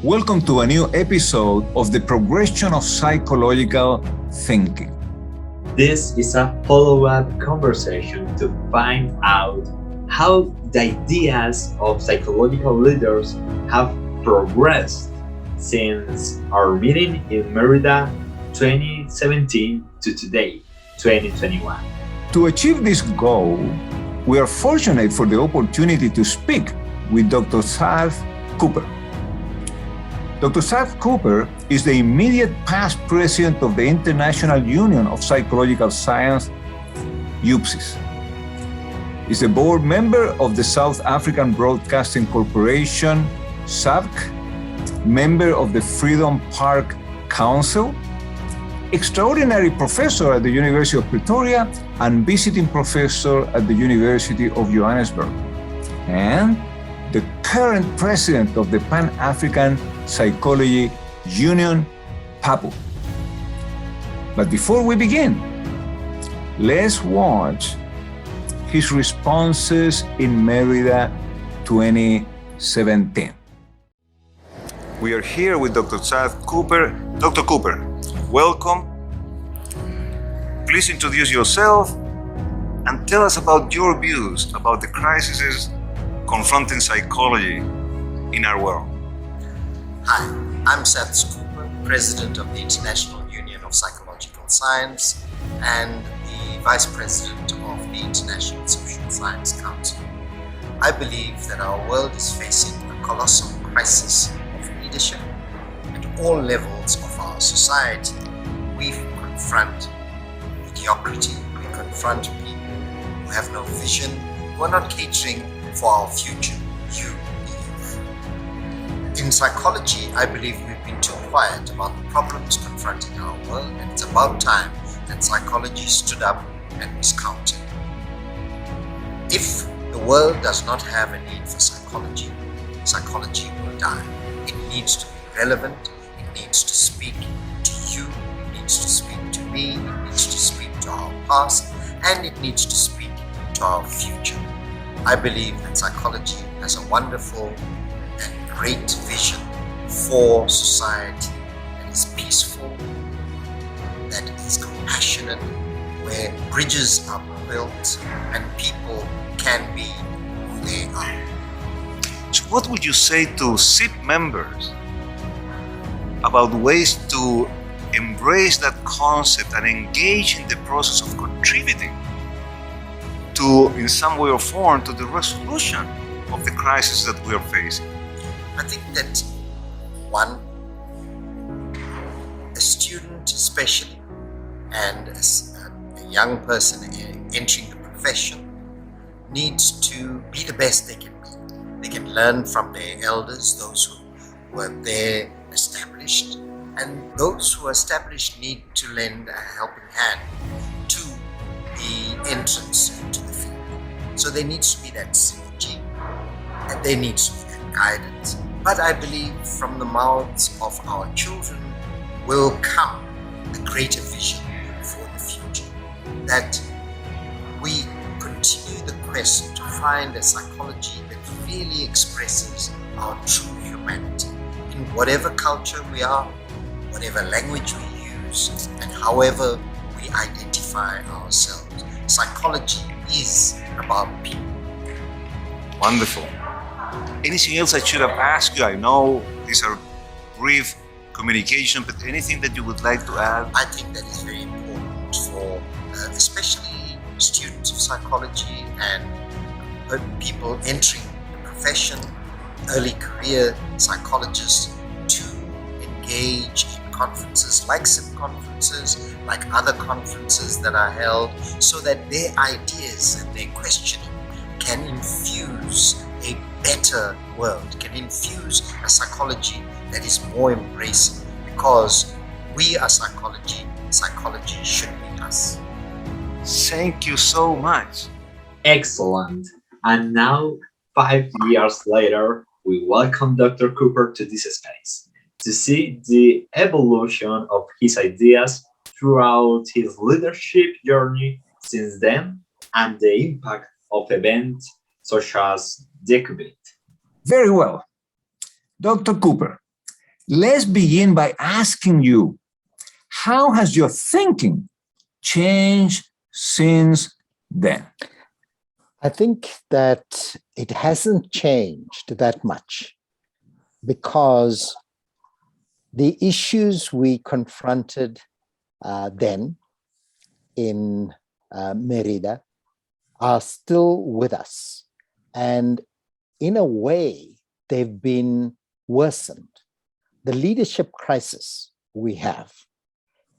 Welcome to a new episode of the Progression of Psychological Thinking. This is a follow-up conversation to find out how the ideas of psychological leaders have progressed since our meeting in Merida 2017 to today, 2021. To achieve this goal, we are fortunate for the opportunity to speak with Dr. Saths Cooper. Dr. Saths Cooper is the immediate past president of the International Union of Psychological Science, UPSIS. Is a board member of the South African Broadcasting Corporation, SABC, member of the Freedom Park Council, extraordinary professor at the University of Pretoria, and visiting professor at the University of Johannesburg, and the current president of the Pan-African Psychology Union, PAPU. But before we begin, let's watch his responses in Merida 2017. We are here with Dr. Saths Cooper. Dr. Cooper, welcome. Please introduce yourself and tell us about your views about the crises confronting psychology in our world. Hi, I'm Saths Cooper, President of the International Union of Psychological Science and the Vice President of the International Social Science Council. I believe that our world is facing a colossal crisis of leadership at all levels of our society. We confront mediocrity, we confront people who have no vision, who are not catering for our future, you, the youth. In psychology, I believe we've been too quiet about the problems confronting our world, and it's about time that psychology stood up and was counted. If the world does not have a need for psychology, psychology will die. It needs to be relevant, it needs to speak to you, it needs to speak to me, it needs to speak to our past, and it needs to speak to our future. I believe that psychology has a wonderful and great vision for society that is peaceful, that is compassionate, where bridges are built and people can be who they are. So what would you say to SIP members about ways to embrace that concept and engage in the process of contributing to, in some way or form, to the resolution of the crisis that we are facing? I think that one, a student especially, and a young person entering the profession needs to be the best they can be. They can learn from their elders, those who were there established, and those who are established need to lend a helping hand to the entrance into the field. So there needs to be that synergy, and there needs to be that guidance. But I believe from the mouths of our children will come a greater vision for the future, that we continue the quest to find a psychology that really expresses our true humanity in whatever culture we are, whatever language we use, and however we identify ourselves. Psychology is about people. Wonderful. Anything else I should have asked you? I know these are brief communication, but anything that you would like to add? I think that is very important for especially students of psychology and people entering the profession, early career psychologists, to engage in conferences like SIP conferences, like other conferences that are held, so that their ideas and their questioning can infuse a better world, can infuse a psychology that is more embracing, because we are psychology, psychology should be us. Thank you so much. Excellent. And now, 5 years later, we welcome Dr. Cooper to this space to see the evolution of his ideas throughout his leadership journey since then, and the impact of events such as the COVID. Very well. Dr. Cooper, let's begin by asking you, how has your thinking changed since then? I think that it hasn't changed that much because the issues we confronted then in Merida are still with us. And in a way, they've been worsened. The leadership crisis we have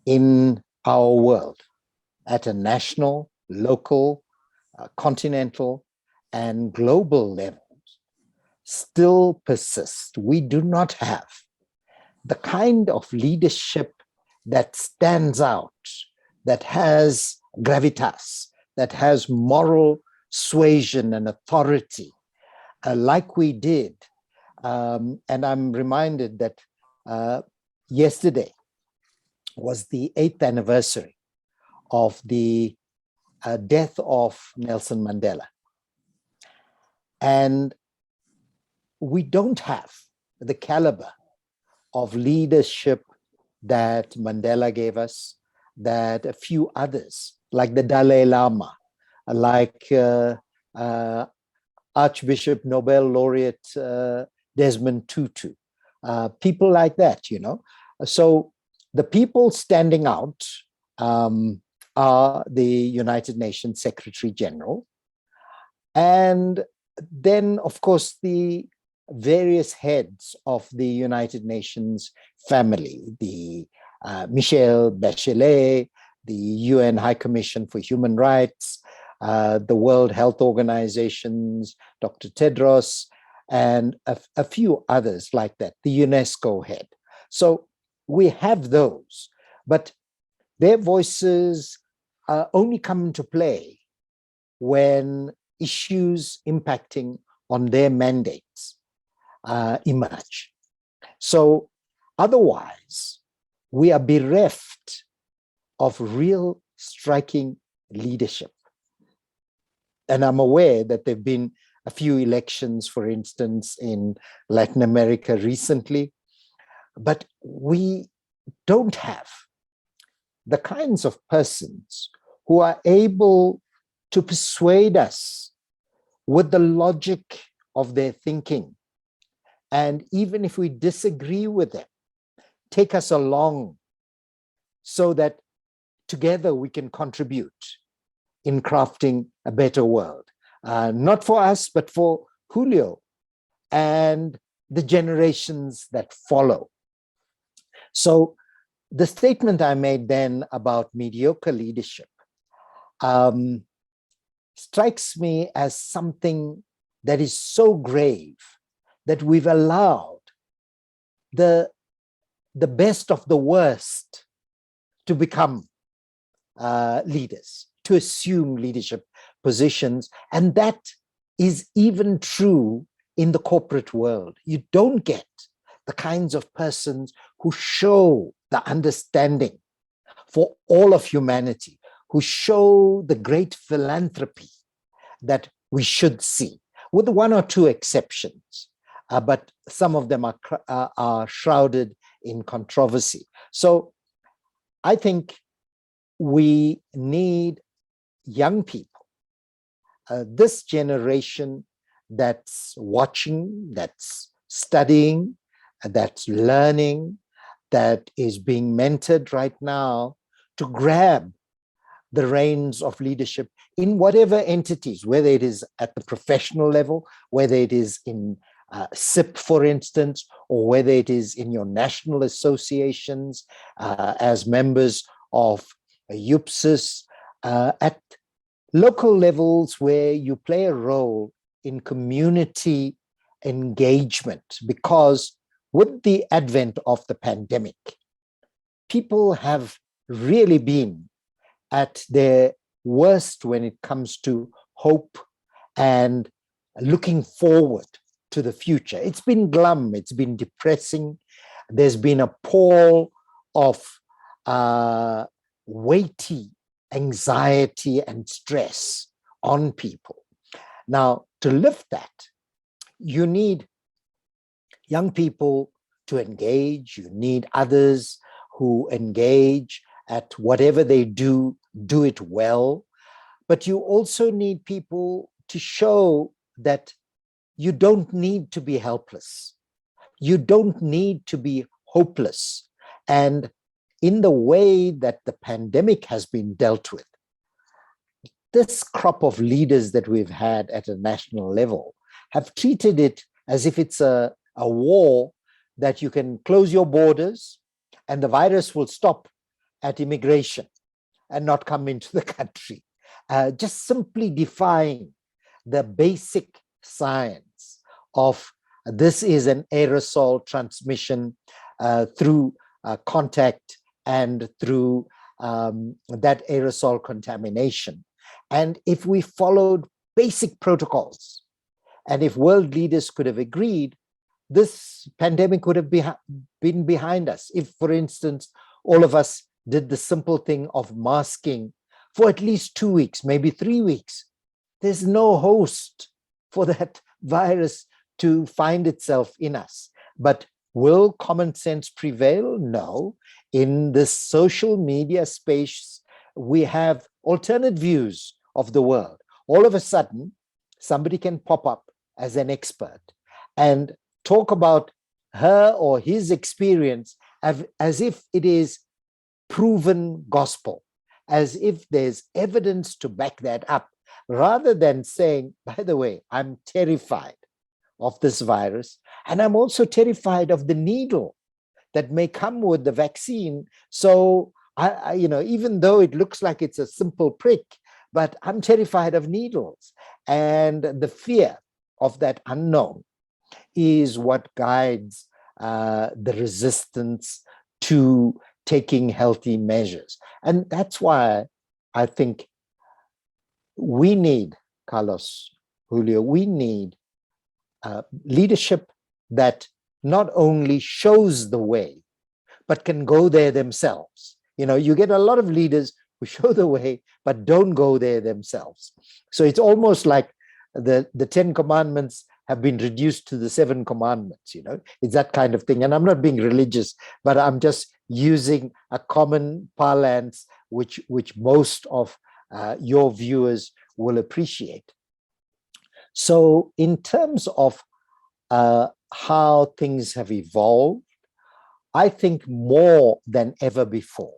in our world at a national, local, continental, and global levels still persist. We do not have the kind of leadership that stands out, that has gravitas, that has moral suasion and authority, like we did. And I'm reminded that yesterday was the 8th anniversary of the death of Nelson Mandela. And we don't have the caliber of leadership that Mandela gave us, that a few others, like the Dalai Lama, like Archbishop Nobel laureate Desmond Tutu, people like that, you know. So the people standing out are the United Nations Secretary General, and then, of course, the various heads of the United Nations family, the Michelle Bachelet, the UN High Commission for Human Rights, the World Health Organizations, Dr. Tedros, and a few others like that, the UNESCO head. So we have those, but their voices only come into play when issues impacting on their mandates emerge. So otherwise, we are bereft of real striking leadership. And I'm aware that there have been a few elections, for instance, in Latin America recently, but we don't have the kinds of persons who are able to persuade us with the logic of their thinking. And even if we disagree with them, take us along so that together we can contribute in crafting a better world. Not for us, but for Julio and the generations that follow. So the statement I made then about mediocre leadership strikes me as something that is so grave that we've allowed the best of the worst to become leaders, to assume leadership positions. And that is even true in the corporate world. You don't get the kinds of persons who show the understanding for all of humanity, who show the great philanthropy that we should see, with one or two exceptions, but some of them are shrouded in controversy. So I think we need young people, this generation that's watching, that's studying, that's learning, that is being mentored right now to grab the reins of leadership in whatever entities, whether it is at the professional level, whether it is in SIP, for instance, or whether it is in your national associations as members of UPSIS, at local levels where you play a role in community engagement. Because with the advent of the pandemic, people have really been at their worst when it comes to hope and looking forward to the future. It's been glum, it's been depressing. There's been a pall of weighty anxiety and stress on people. Now, to lift that, you need young people to engage. You need others who engage at whatever they do it well. But you also need people to show that you don't need to be helpless. You don't need to be hopeless. And in the way that the pandemic has been dealt with, this crop of leaders that we've had at a national level have treated it as if it's a war that you can close your borders and the virus will stop at immigration and not come into the country. Just simply defying the basic science of this is an aerosol transmission through contact and through that aerosol contamination. And if we followed basic protocols, and if world leaders could have agreed, this pandemic would have been behind us. If, for instance, all of us did the simple thing of masking for at least 2 weeks, maybe 3 weeks, there's no host for that virus to find itself in us. But will common sense prevail? No. In this social media space, we have alternate views of the world. All of a sudden, somebody can pop up as an expert and talk about her or his experience as if it is proven gospel, as if there's evidence to back that up, rather than saying, by the way, I'm terrified of this virus, and I'm also terrified of the needle that may come with the vaccine. So, even though it looks like it's a simple prick, but I'm terrified of needles. And the fear of that unknown is what guides the resistance to taking healthy measures. And that's why I think we need, Carlos, Julio, we need leadership that not only shows the way, but can go there themselves. You get a lot of leaders who show the way, but don't go there themselves. So it's almost like the 10 commandments have been reduced to the 7 commandments, it's that kind of thing. And I'm not being religious, but I'm just using a common parlance, which most of your viewers will appreciate. So in terms of how things have evolved, I think more than ever before,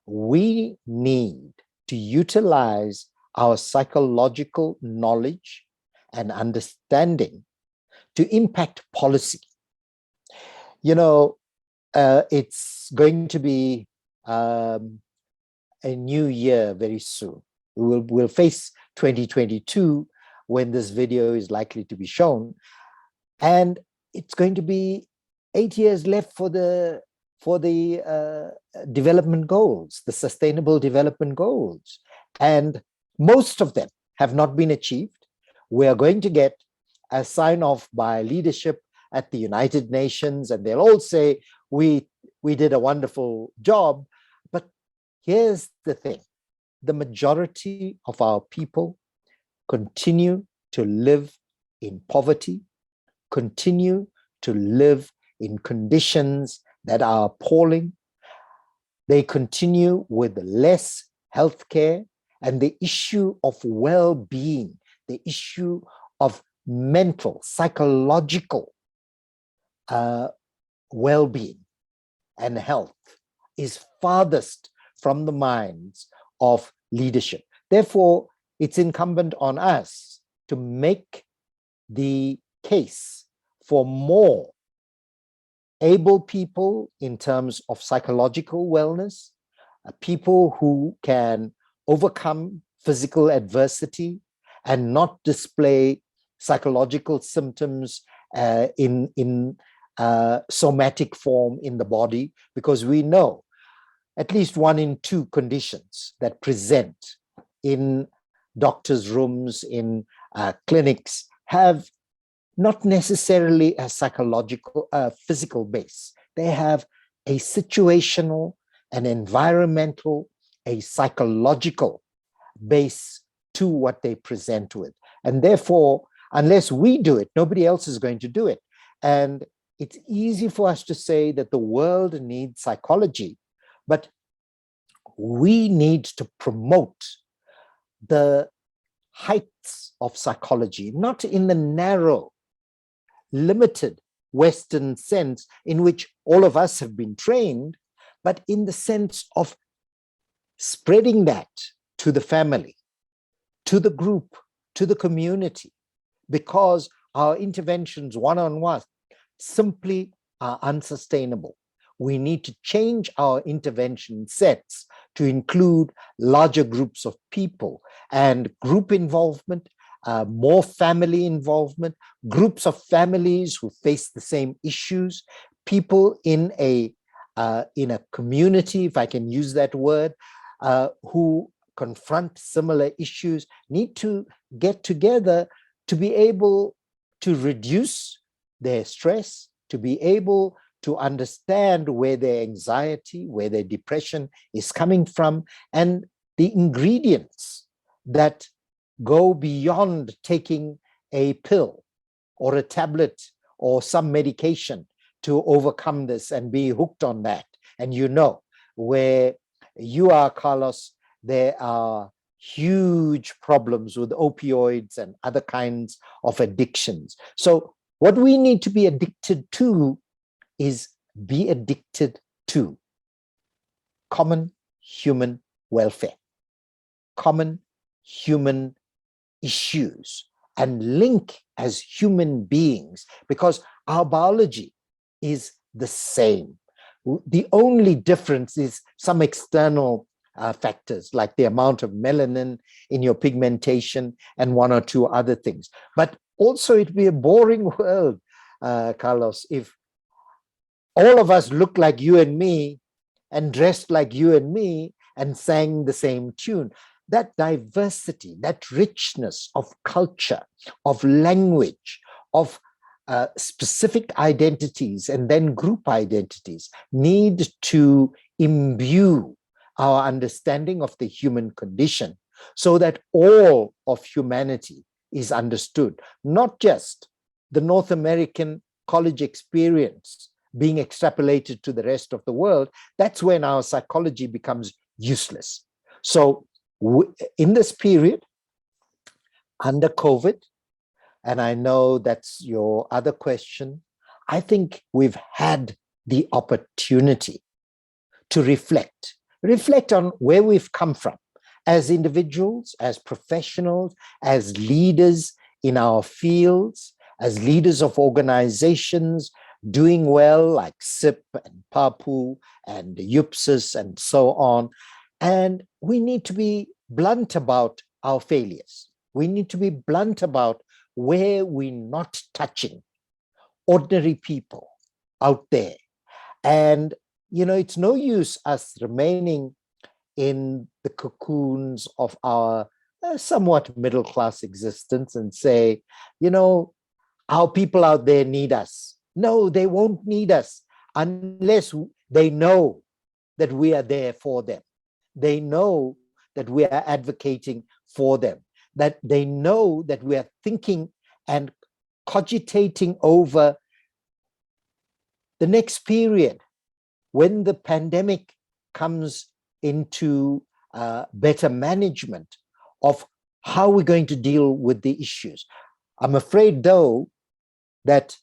we need to utilize our psychological knowledge and understanding to impact policy. It's going to be a new year very soon. We'll face 2022 when this video is likely to be shown. And it's going to be 8 years left for the development goals, the sustainable development goals. And most of them have not been achieved. We are going to get a sign-off by leadership at the United Nations, and they'll all say, we did a wonderful job. But here's the thing. The majority of our people continue to live in poverty, continue to live in conditions that are appalling. They continue with less healthcare, and the issue of well-being, the issue of mental, psychological well-being and health is farthest from the minds of leadership. Therefore, it's incumbent on us to make the case for more able people in terms of psychological wellness, people who can overcome physical adversity and not display psychological symptoms in somatic form in the body, because we know at least 1 in 2 conditions that present in doctors' rooms, in clinics, have not necessarily a psychological, physical base. They have a situational, an environmental, a psychological base to what they present with. And therefore, unless we do it, nobody else is going to do it. And it's easy for us to say that the world needs psychology, but we need to promote the heights of psychology, not in the narrow, limited Western sense in which all of us have been trained, but in the sense of spreading that to the family, to the group, to the community, because our interventions one-on-one simply are unsustainable. We need to change our intervention sets to include larger groups of people and group involvement, more family involvement, groups of families who face the same issues, people in a community, if I can use that word, who confront similar issues, need to get together to be able to reduce their stress, to be able to understand where their anxiety, where their depression is coming from, and the ingredients that go beyond taking a pill or a tablet or some medication to overcome this and be hooked on that. And you know, where you are, Carlos, there are huge problems with opioids and other kinds of addictions. So what we need to be addicted to is be addicted to common human welfare, common human issues, and link as human beings, because our biology is the same. The only difference is some external factors, like the amount of melanin in your pigmentation and one or two other things. But also it'd be a boring world, Carlos, if all of us looked like you and me and dressed like you and me and sang the same tune. That diversity, that richness of culture, of language, of specific identities and then group identities need to imbue our understanding of the human condition so that all of humanity is understood, not just the North American college experience being extrapolated to the rest of the world. That's when our psychology becomes useless. So in this period, under COVID, and I know that's your other question, I think we've had the opportunity to reflect on where we've come from as individuals, as professionals, as leaders in our fields, as leaders of organizations doing well like SIP and PAPU and UPSIS and so on. And we need to be blunt about our failures. We need to be blunt about where we're not touching ordinary people out there. And, you know, it's no use us remaining in the cocoons of our somewhat middle-class existence and say, you know, our people out there need us. No, they won't need us unless they know that we are there for them. They know that we are advocating for them, that they know that we are thinking and cogitating over the next period when the pandemic comes into better management of how we're going to deal with the issues. I'm afraid, though, that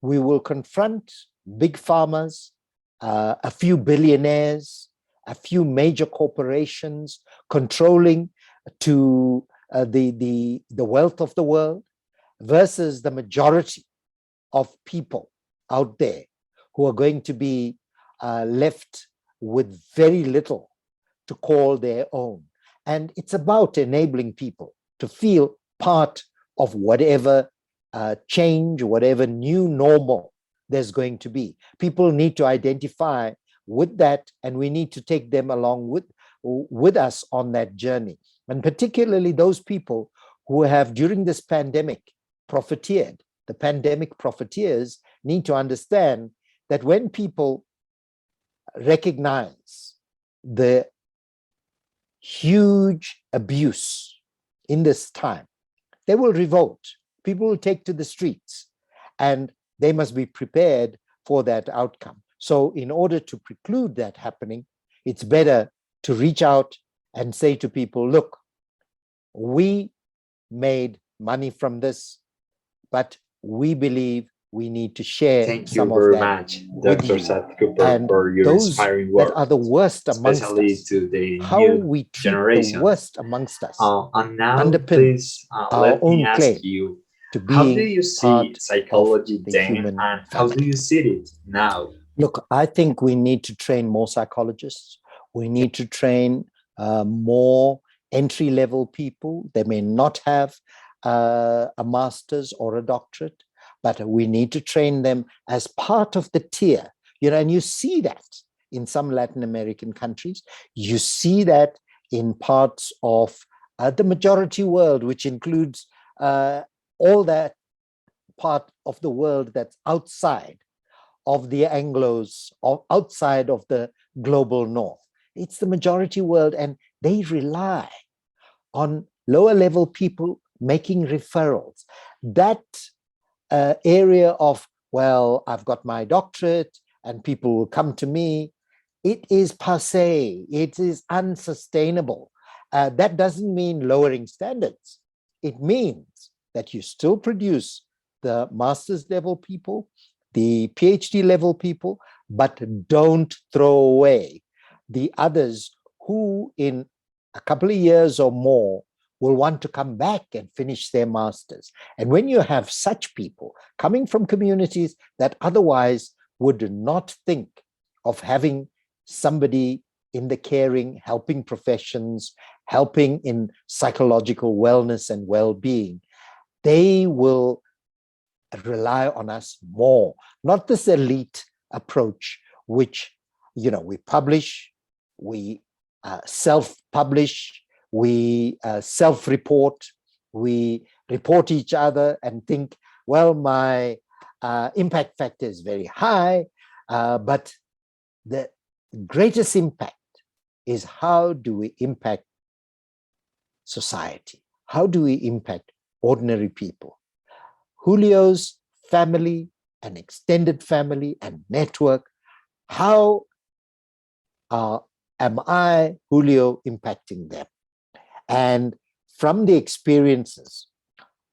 we will confront big farmers, a few billionaires, a few major corporations controlling to the wealth of the world versus the majority of people out there who are going to be left with very little to call their own. And it's about enabling people to feel part of whatever change, whatever new normal there's going to be. People need to identify with that, and we need to take them along with us on that journey. And particularly those people who have, during this pandemic, profiteered. The pandemic profiteers need to understand that when people recognize the huge abuse in this time, they will revolt. People will take to the streets. And they must be prepared for that outcome. So in order to preclude that happening, it's better to reach out and say to people, look, we made money from this, but we believe we need to share Thank you some of very that much, with Dr. you. Saths Cooper, And for your those inspiring that work, are the worst amongst especially us, to the how new we treat generation. the worst amongst us And now, underpins please, our let me own ask claim you, to how do being you see part psychology of the then, human and how do family. you see it now? Look, I think we need to train more psychologists. We need to train more entry-level people. They may not have a master's or a doctorate, but we need to train them as part of the tier. And you see that in some Latin American countries. You see that in parts of the majority world, which includes all that part of the world that's outside of the Anglos, or outside of the global north. It's the majority world, and they rely on lower level people making referrals. That area of, well, I've got my doctorate and people will come to me, it is passé, it is unsustainable. That doesn't mean lowering standards. It means that you still produce the master's level people, the PhD level people, but don't throw away the others who in a couple of years or more will want to come back and finish their masters. And when you have such people coming from communities that otherwise would not think of having somebody in the caring, helping professions, helping in psychological wellness and well-being, they will rely on us more, not this elite approach, which, we publish, we self-publish, we self-report, we report each other and think, well, my impact factor is very high, but the greatest impact is how do we impact society? How do we impact ordinary people? Julio's family and extended family and network, how am I, Julio, impacting them? And from the experiences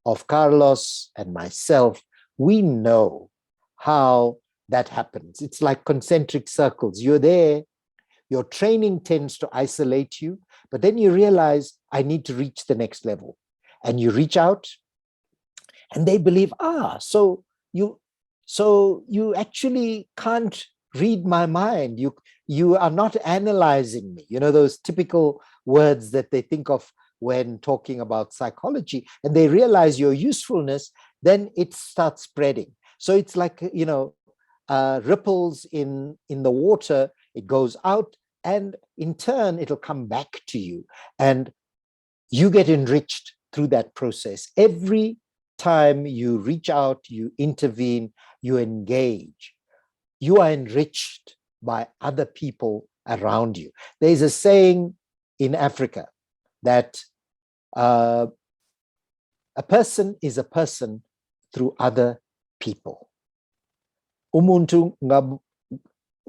of Carlos and myself, we know how that happens. It's like concentric circles. You're there, your training tends to isolate you, but then you realize, I need to reach the next level. And you reach out, and they believe, so you actually can't read my mind. You are not analyzing me. Those typical words that they think of when talking about psychology, and they realize your usefulness, then it starts spreading. So it's like, ripples in the water. It goes out, and in turn, it'll come back to you. And you get enriched through that process. Every time you reach out, you intervene, you engage, you are enriched by other people around you. There's a saying in Africa that a person is a person through other people. Umuntu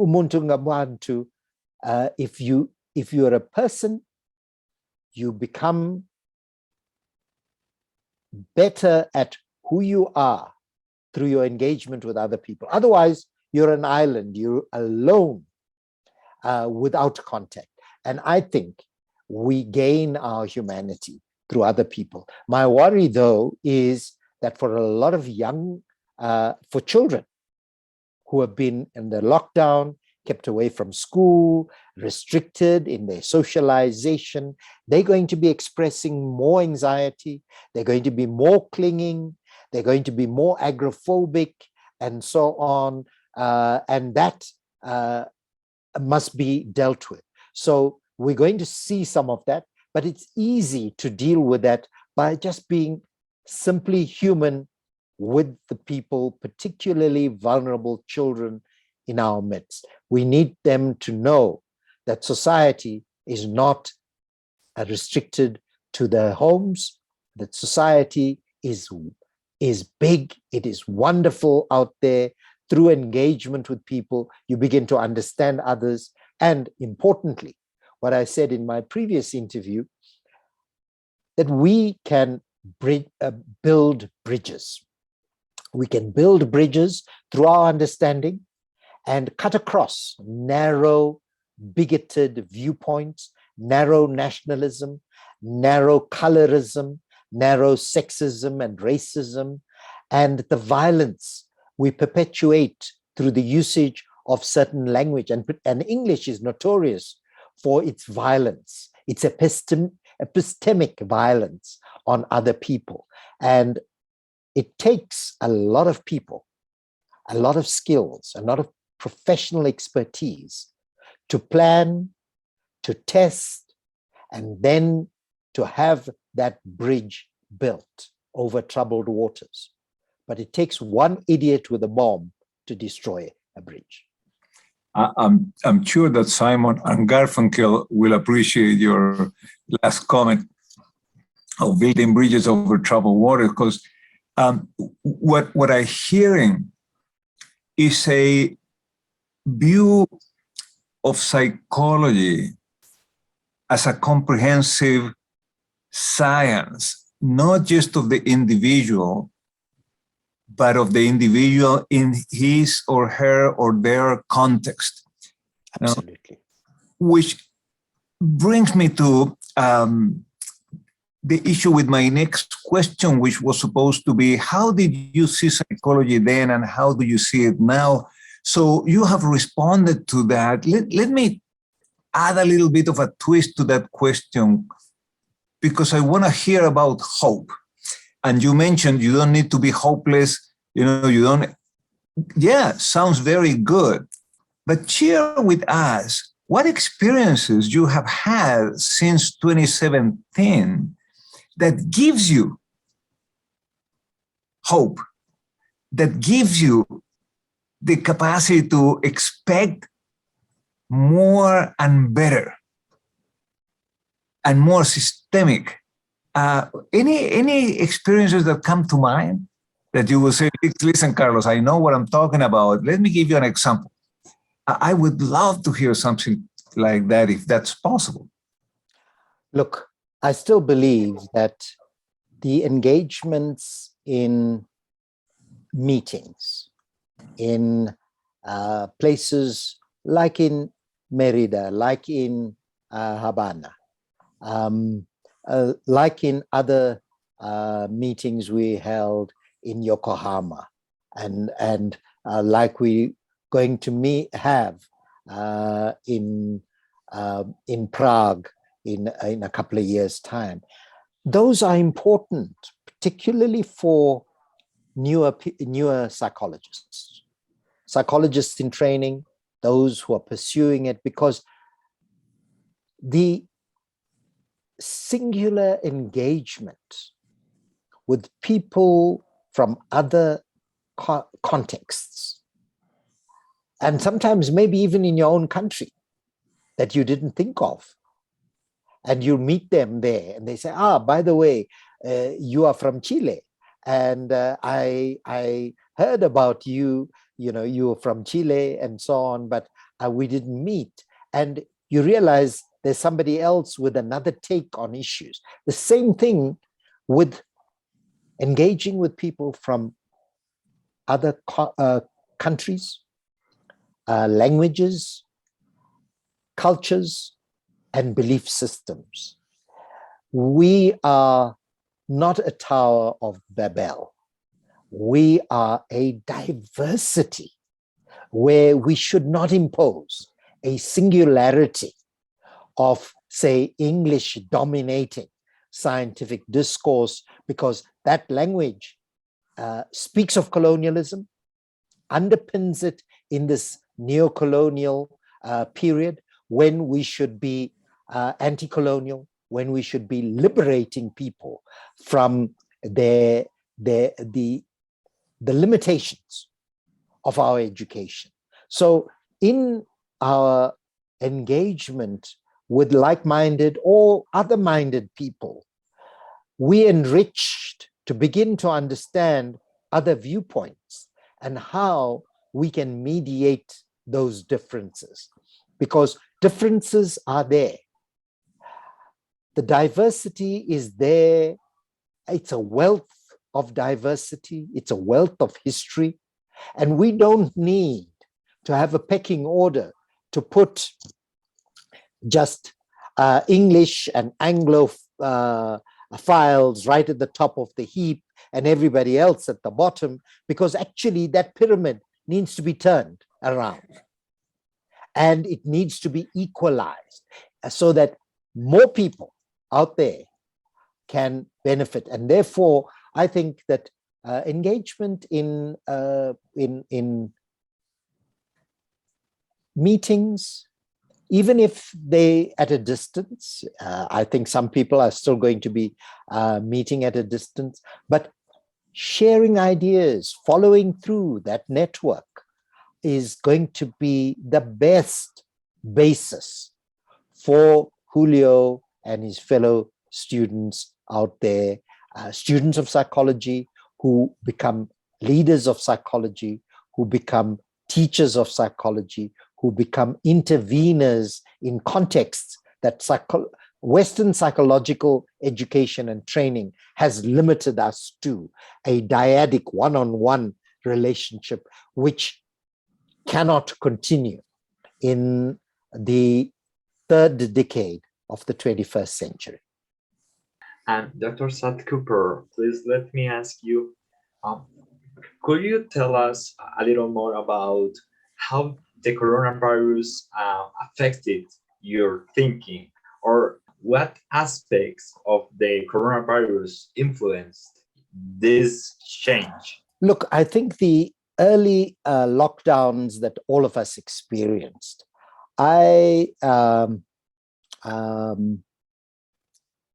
ngabantu. If you're a person, you become better at who you are through your engagement with other people. Otherwise, you're an island, you're alone, without contact. And I think we gain our humanity through other people. My worry, though, is that for a lot of for children who have been in the lockdown, kept away from school, restricted in their socialization, they're going to be expressing more anxiety, they're going to be more clinging, they're going to be more agoraphobic, and so on. And that must be dealt with. So we're going to see some of that, but it's easy to deal with that by just being simply human with the people, particularly vulnerable children in our midst. We need them to know that society is not restricted to their homes, that society is is big. It is wonderful out there. Through engagement with people, you begin to understand others. And importantly, what I said in my previous interview, that we can build bridges. We can build bridges through our understanding and cut across narrow, bigoted viewpoints, narrow nationalism, narrow colorism, narrow sexism and racism, and the violence we perpetuate through the usage of certain language. And English is notorious for its violence, its epistemic violence on other people. And it takes a lot of people, a lot of skills, a lot of professional expertise to plan, to test, and then to have that bridge built over troubled waters. But it takes one idiot with a bomb to destroy a bridge. I'm sure that Simon and Garfunkel will appreciate your last comment of building bridges over troubled water, because what I'm hearing is a view of psychology as a comprehensive science, not just of the individual, but of the individual in his or her or their context. Absolutely. Which brings me to the issue with my next question, which was supposed to be, how did you see psychology then and how do you see it now? So you have responded to that. Let me add a little bit of a twist to that question, because I want to hear about hope. And you mentioned you don't need to be hopeless. You don't. Yeah, sounds very good. But share with us what experiences you have had since 2017 that gives you hope, that gives you the capacity to expect more and better and more systemic. Any experiences that come to mind that you will say, listen, Carlos, I know what I'm talking about. Let me give you an example. I would love to hear something like that if that's possible. Look, I still believe that the engagements in meetings, in places like in Merida, like in Havana, like in other meetings we held in Yokohama, and like we going to have in Prague in a couple of years' time. Those are important, particularly for newer psychologists in training, those who are pursuing it, because the singular engagement with people from other contexts, and sometimes maybe even in your own country that you didn't think of, and you meet them there and they say, by the way, you are from Chile, and I heard about you, you are from Chile and so on, but we didn't meet. And you realize there's somebody else with another take on issues. The same thing with engaging with people from other countries, languages, cultures, and belief systems. We are not a Tower of Babel. We are a diversity where we should not impose a singularity of, say, English dominating scientific discourse, because that language speaks of colonialism, underpins it in this neo-colonial period when we should be anti-colonial, when we should be liberating people from the limitations of our education. So in our engagement with like-minded or other-minded people, we enriched to begin to understand other viewpoints and how we can mediate those differences, because differences are there. The diversity is there. It's a wealth of diversity. It's a wealth of history. And we don't need to have a pecking order to put just English and Anglo files right at the top of the heap and everybody else at the bottom, because actually that pyramid needs to be turned around and it needs to be equalized so that more people out there can benefit. And therefore, I think that engagement in meetings, even if they at a distance, I think some people are still going to be meeting at a distance, but sharing ideas, following through that network is going to be the best basis for Julio and his fellow students out there, students of psychology who become leaders of psychology, who become teachers of psychology, who become interveners in contexts that Western psychological education and training has limited us to, a dyadic one-on-one relationship, which cannot continue in the third decade of the 21st century. And Dr. Saths Cooper, please let me ask you, could you tell us a little more about how the coronavirus affected your thinking, or what aspects of the coronavirus influenced this change? Look, I think the early lockdowns that all of us experienced, I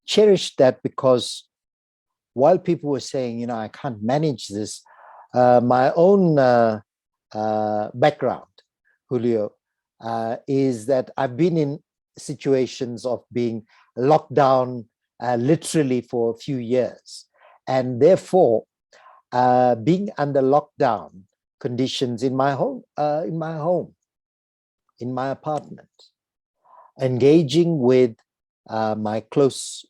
cherished that, because while people were saying, I can't manage this, my own background, Julio, is that I've been in situations of being locked down literally for a few years. And therefore, being under lockdown conditions in my home, in my apartment, engaging with my close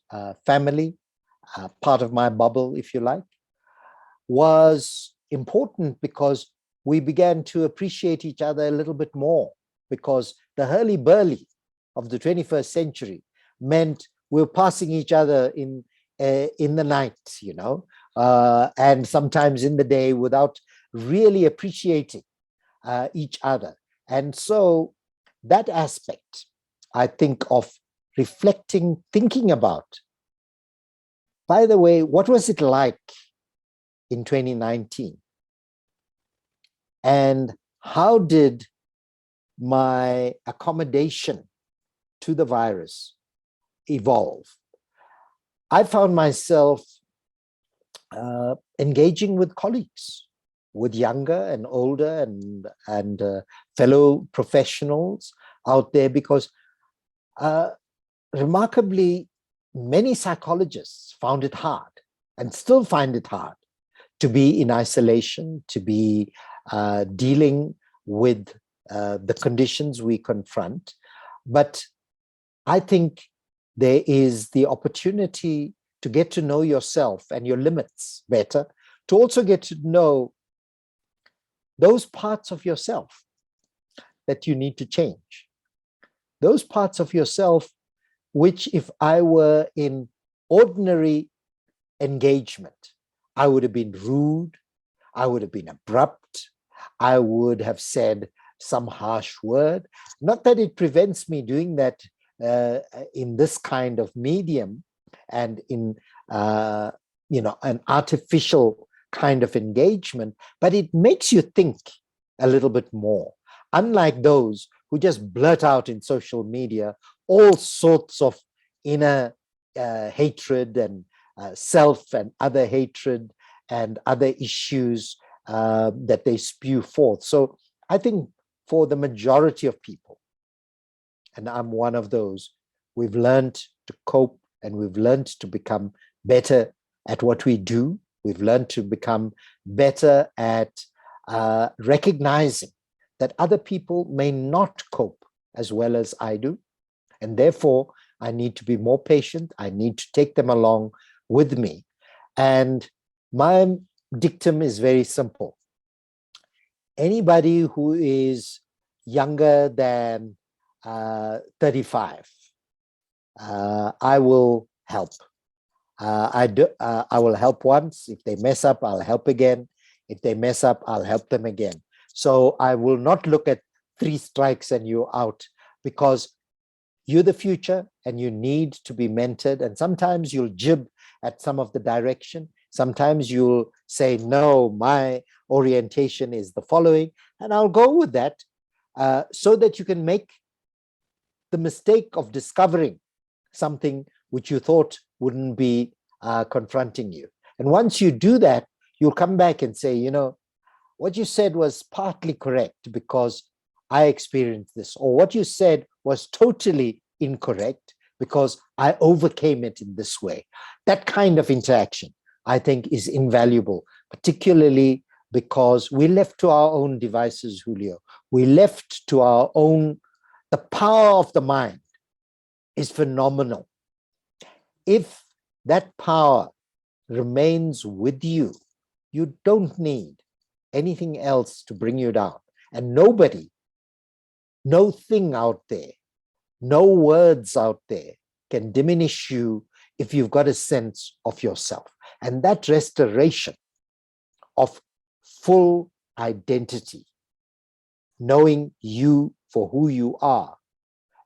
family, part of my bubble, if you like, was important, because we began to appreciate each other a little bit more, because the hurly-burly of the 21st century meant we were passing each other in the night, and sometimes in the day, without really appreciating each other. And so that aspect, I think, of reflecting, thinking about, by the way, what was it like in 2019? And how did my accommodation to the virus evolve? I found myself engaging with colleagues, with younger and older and fellow professionals out there, because remarkably, many psychologists found it hard and still find it hard to be in isolation, to be dealing with the conditions we confront. But I think there is the opportunity to get to know yourself and your limits better, to also get to know those parts of yourself that you need to change. Those parts of yourself which, if I were in ordinary engagement, I would have been rude, I would have been abrupt, I would have said some harsh word. Not that it prevents me doing that in this kind of medium and in an artificial kind of engagement, but it makes you think a little bit more. Unlike those who just blurt out in social media all sorts of inner hatred and self and other hatred and other issues that they spew forth. So I think for the majority of people, and I'm one of those, we've learned to cope and we've learned to become better at what we do We've learned to become better at recognizing that other people may not cope as well as I do. And therefore, I need to be more patient. I need to take them along with me. And my dictum is very simple. Anybody who is younger than 35, I will help. I will help once. If they mess up, I'll help again. If they mess up, I'll help them again. So I will not look at 3 strikes and you're out, because you're the future and you need to be mentored. And sometimes you'll jib at some of the direction. Sometimes you'll say, no, my orientation is the following, and I'll go with that, so that you can make the mistake of discovering something which you thought wouldn't be confronting you. And once you do that, you'll come back and say, you know, what you said was partly correct because I experienced this, or what you said was totally incorrect because I overcame it in this way. That kind of interaction, I think, is invaluable, particularly because we're left to our own devices, Julio. We're left to our own, the power of the mind is phenomenal. If that power remains with you, you don't need anything else to bring you down. And nobody, no thing out there, no words out there can diminish you if you've got a sense of yourself. And that restoration of full identity, knowing you for who you are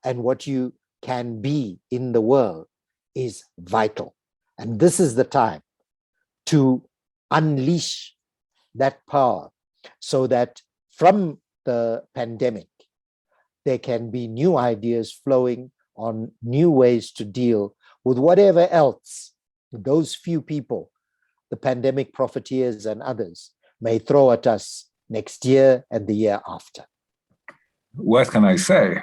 and what you can be in the world, is vital. And this is the time to unleash that power so that from the pandemic, there can be new ideas flowing on new ways to deal with whatever else those few people, the pandemic profiteers and others, may throw at us next year and the year after. What can I say?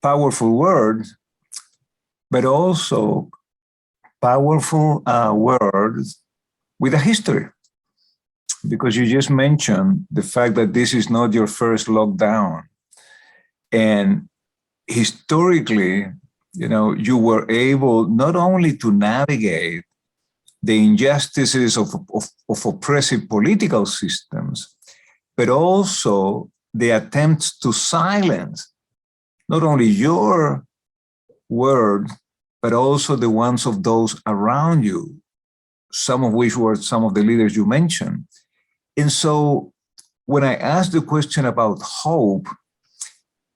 Powerful words, but also powerful words with a history. Because you just mentioned the fact that this is not your first lockdown. And historically, you know, you were able not only to navigate the injustices of oppressive political systems, but also the attempts to silence not only your words, but also the ones of those around you, some of which were some of the leaders you mentioned. And so when I asked the question about hope,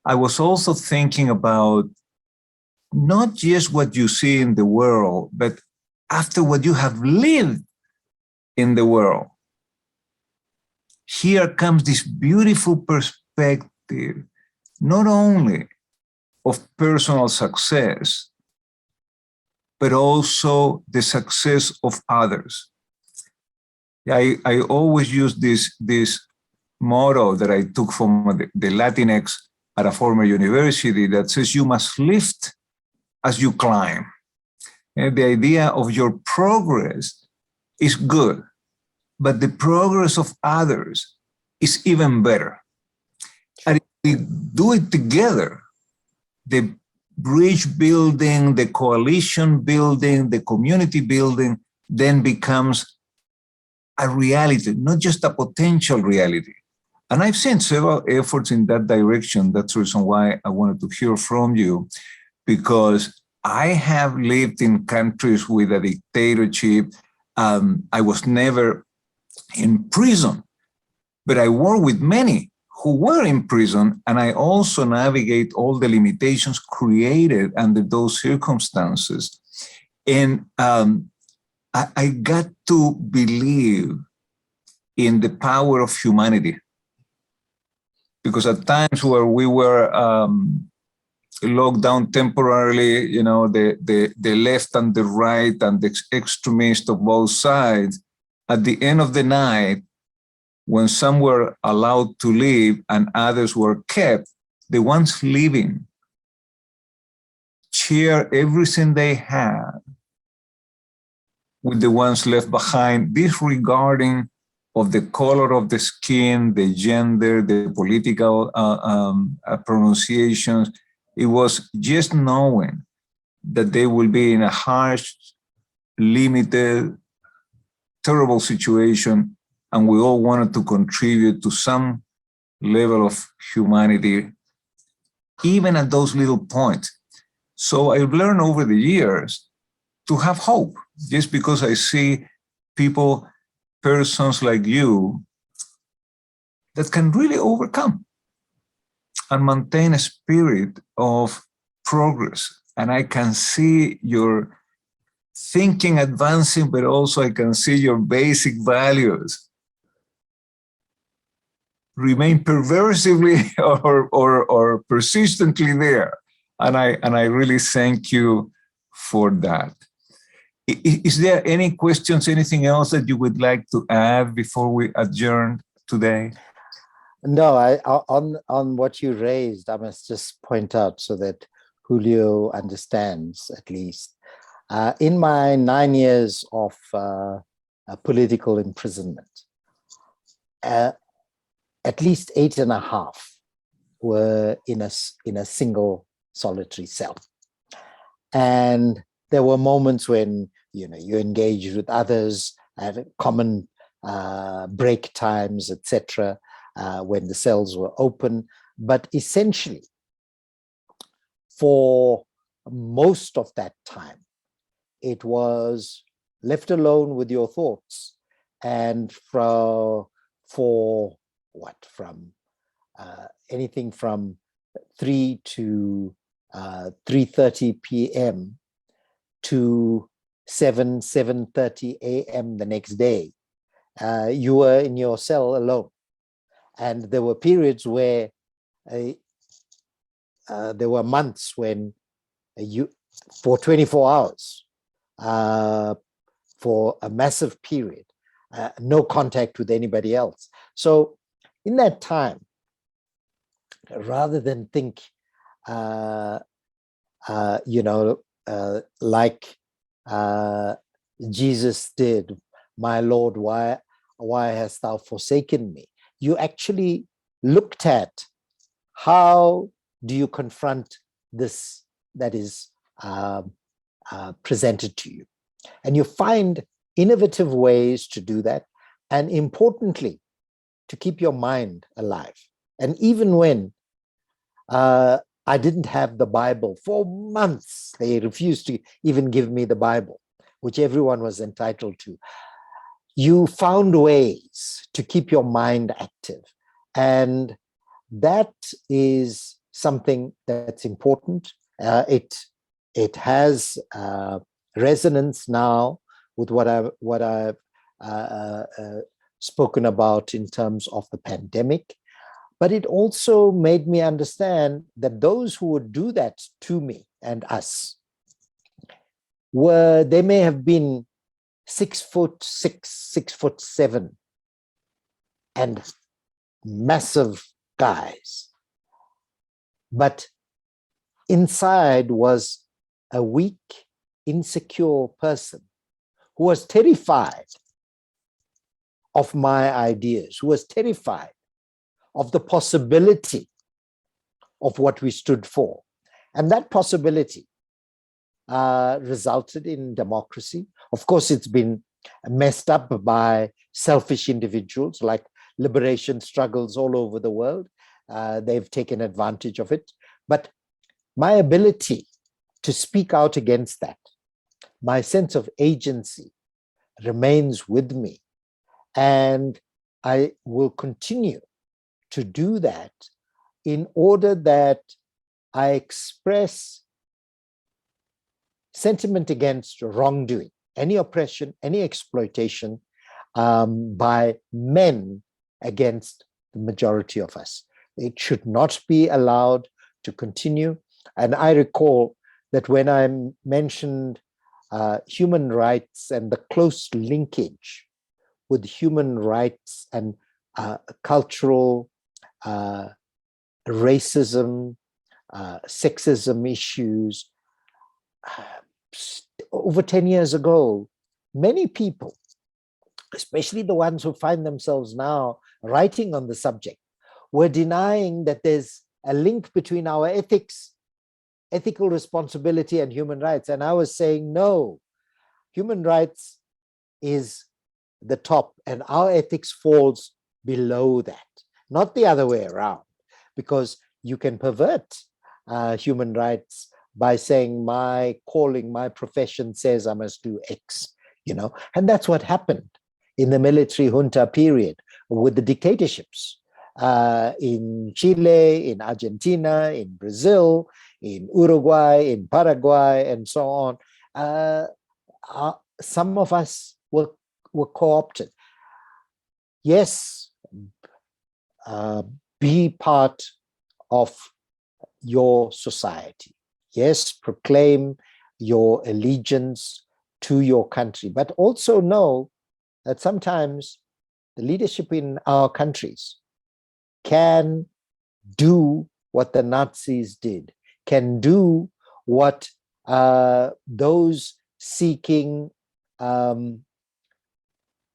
I was also thinking about not just what you see in the world, but after what you have lived in the world. Here comes this beautiful perspective, not only of personal success, but also the success of others. I always use this motto that I took from the Latinx at a former university that says you must lift as you climb. And the idea of your progress is good, but the progress of others is even better. And if we do it together, the bridge building, the coalition building, the community building then becomes a reality, not just a potential reality. And I've seen several efforts in that direction. That's the reason why I wanted to hear from you, because I have lived in countries with a dictatorship. I was never in prison, but I work with many who were in prison, and I also navigate all the limitations created under those circumstances. And I got to believe in the power of humanity, because at times where we were locked down temporarily, you know, the left and the right and the extremists of both sides, at the end of the night, when some were allowed to leave and others were kept, the ones leaving share everything they had with the ones left behind, disregarding of the color of the skin, the gender, the political pronunciations. It was just knowing that they will be in a harsh, limited, terrible situation, and we all wanted to contribute to some level of humanity, even at those little points. So I've learned over the years to have hope, just because I see people, persons like you, that can really overcome and maintain a spirit of progress. And I can see your thinking advancing, but also I can see your basic values remain perversively or persistently there. And I really thank you for that. Is there any questions, anything else that you would like to add before we adjourn today? No, on what you raised, I must just point out so that Julio understands at least. In my 9 years of political imprisonment, at least 8.5 were in a single solitary cell. And there were moments when you engaged with others at common break times, etc., when the cells were open. But essentially, for most of that time, it was left alone with your thoughts. And from anything from 3 to 3:30 p.m. to 7:30 a.m. the next day, you were in your cell alone. And there were periods where there were months when for 24 hours, for a massive period, no contact with anybody else. So in that time, rather than think, like Jesus did, "My Lord, why hast thou forsaken me?" You actually looked at how do you confront this that is presented to you. And you find innovative ways to do that. And importantly, to keep your mind alive. And even when I didn't have the Bible for months, they refused to even give me the Bible, which everyone was entitled to. You found ways to keep your mind active. And that is something that's important. It has resonance now with what I've spoken about in terms of the pandemic. But it also made me understand that those who would do that to me and us they may have been 6'6", 6'7", and massive guys. But inside was a weak, insecure person who was terrified of my ideas, who was terrified of the possibility of what we stood for. And that possibility resulted in democracy. Of course, it's been messed up by selfish individuals, like liberation struggles all over the world. They've taken advantage of it. But my ability to speak out against that, my sense of agency remains with me. And I will continue to do that in order that I express sentiment against wrongdoing, any oppression, any exploitation by men against the majority of us. It should not be allowed to continue. And I recall that when I mentioned human rights and the close linkage with human rights and cultural racism, sexism issues, over 10 years ago, many people, especially the ones who find themselves now writing on the subject, were denying that there's a link between our ethics, ethical responsibility, and human rights. And I was saying, no, human rights is the top and our ethics falls below that, not the other way around, because you can pervert human rights by saying my calling, my profession says I must do X, and that's what happened in the military junta period with the dictatorships in Chile, in Argentina, in Brazil, in Uruguay, in Paraguay, and so on. Some of us were co-opted. Yes, be part of your society. Yes, proclaim your allegiance to your country, but also know that sometimes the leadership in our countries can do what the Nazis did, can do what those seeking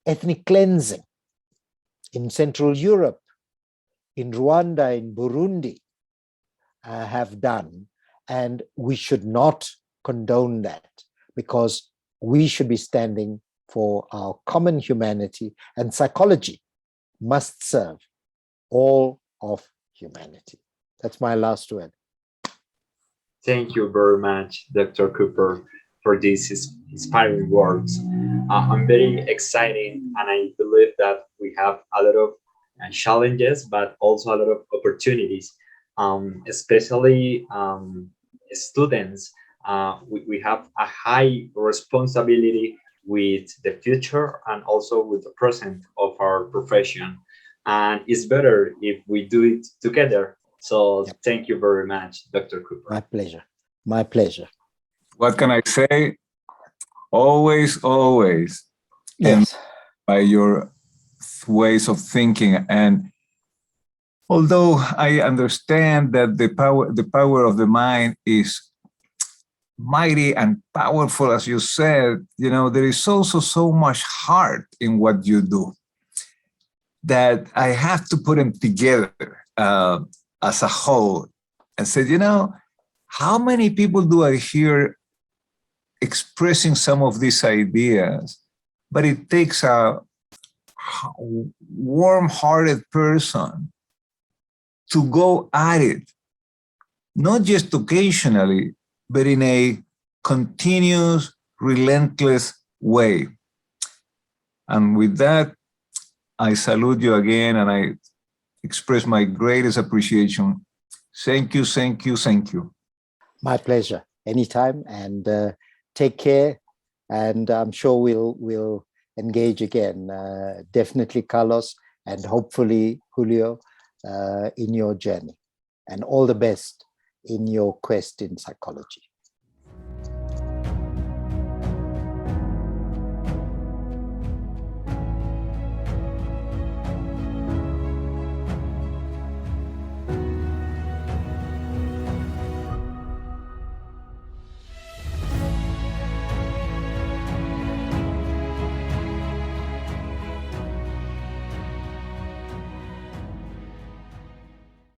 ethnic cleansing in Central Europe, in Rwanda, in Burundi, have done. And we should not condone that, because we should be standing for our common humanity, and psychology must serve all of humanity. That's my last word. Thank you very much, Dr. Cooper, for these inspiring words. I'm very excited, and I believe that we have a lot of challenges, but also a lot of opportunities, especially students. We have a high responsibility with the future and also with the present of our profession. And it's better if we do it together. So Thank you very much, Dr. Cooper. My pleasure. My pleasure. What can I say? Always, always. Yes. And by your ways of thinking. And although I understand that the power of the mind is mighty and powerful, as you said, there is also so much heart in what you do that I have to put them together as a whole and say, how many people do I hear expressing some of these ideas, but it takes a warm-hearted person to go at it, not just occasionally, but in a continuous, relentless way. And with that, I salute you again, and I express my greatest appreciation. Thank you, thank you, thank you. My pleasure. Anytime, and take care. And I'm sure we'll engage again. Definitely, Carlos, and hopefully Julio, in your journey. And all the best in your quest in psychology.